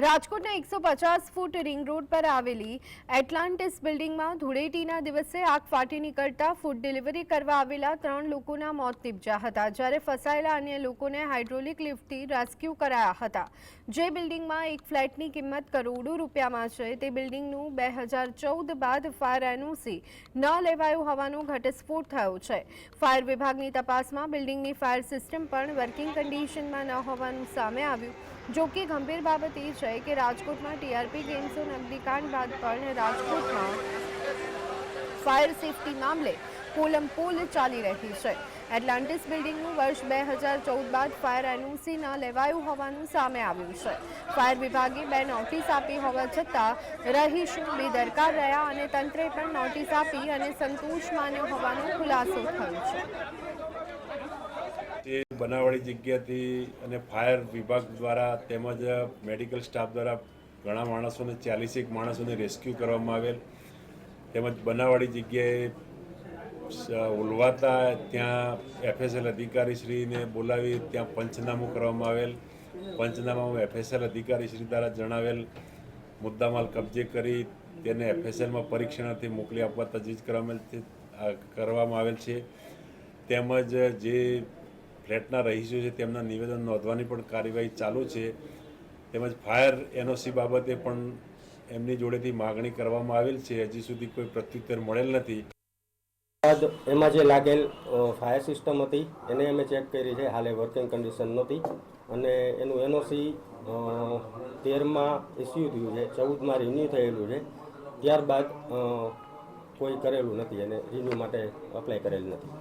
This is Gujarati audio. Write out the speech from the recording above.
રાજકોટના 150 ફૂટ રિંગ રોડ પર આવેલી એટલાન્ટિસ બિલ્ડિંગમાં ધૂળેટીના દિવસે આગ ફાટી નીકળતા ફૂડ ડિલિવરી કરવા આવેલા 3 લોકોના મોત નીપજ્યા હતા, જ્યારે ફસાયેલા અન્ય લોકોને હાઇડ્રોલિક લિફ્ટથી રેસ્ક્યુ કરાયા હતા। જે બિલ્ડિંગમાં એક ફ્લેટની કિંમત કરોડો રૂપિયામાં છે, તે બિલ્ડિંગનું 2014 બાદ ફાયર એનઓસી ન લેવાયું હોવાનો ઘટસ્ફોટ થયો છે। ફાયર વિભાગની તપાસમાં બિલ્ડિંગની ફાયર સિસ્ટમ પણ વર્કિંગ કન્ડિશનમાં ન હોવાનું સામે આવ્યું। જો કે ગંભીર બાબત એ છે કે રાજકોટમાં ટીઆરપી ગેમ ઝોન અગ્નિકાંડ બાદ પણ રાજકોટમાં ફાયર સેફટી મામલે પોલમપોલ ચાલી રહી છે। એટલાન્ટિસ બિલ્ડિંગનું વર્ષ 2014 બાદ ફાયર એનઓસી ન લેવાયું હોવાનું સામે આવ્યું છે। ફાયર વિભાગે 2 નોટિસ આપી હોવા છતાં રહીશો બેદરકાર રહ્યા અને તંત્રે પણ નોટિસ આપી અને સંતોષ માન્યો હોવાનો ખુલાસો થયો છે। તે બનાવવાળી જગ્યાથી અને ફાયર વિભાગ દ્વારા તેમજ મેડિકલ સ્ટાફ દ્વારા ઘણા માણસોને 40 માણસોને રેસ્ક્યુ કરવામાં આવેલ, તેમજ બનાવવાળી જગ્યાએ ઉલવાતા ત્યાં એફએસએલ અધિકારીશ્રીને બોલાવી ત્યાં પંચનામું કરવામાં આવેલ। પંચનામામાં એફએસએલ અધિકારીશ્રી દ્વારા જણાવેલ મુદ્દામાલ કબજે કરી તેને એફએસએલમાં પરીક્ષણાર્થે મોકલી આપવા તજવીજ કરવામાં આવેલ છે। તેમજ જે ફ્લેટના રહીશો છે તેમના નિવેદન નોંધવાની પણ કાર્યવાહી ચાલુ છે। તેમજ ફાયર એનઓસી બાબતે પણ એમની જોડેથી માગણી કરવામાં આવેલ છે, હજી સુધી કોઈ પ્રત્યુત્તર મળેલ નથી। એમાં જે લાગેલ ફાયર સિસ્ટમ હતી એને અમે ચેક કરી છે, હાલે વર્કિંગ કન્ડિશન નહોતી અને એનું એનઓસી 13માં ઇસ્યુ થયું છે, 14માં રિન્યુ થયેલું છે, ત્યારબાદ કોઈ કરેલું નથી અને રિન્યુ માટે અપ્લાય કરેલ નથી।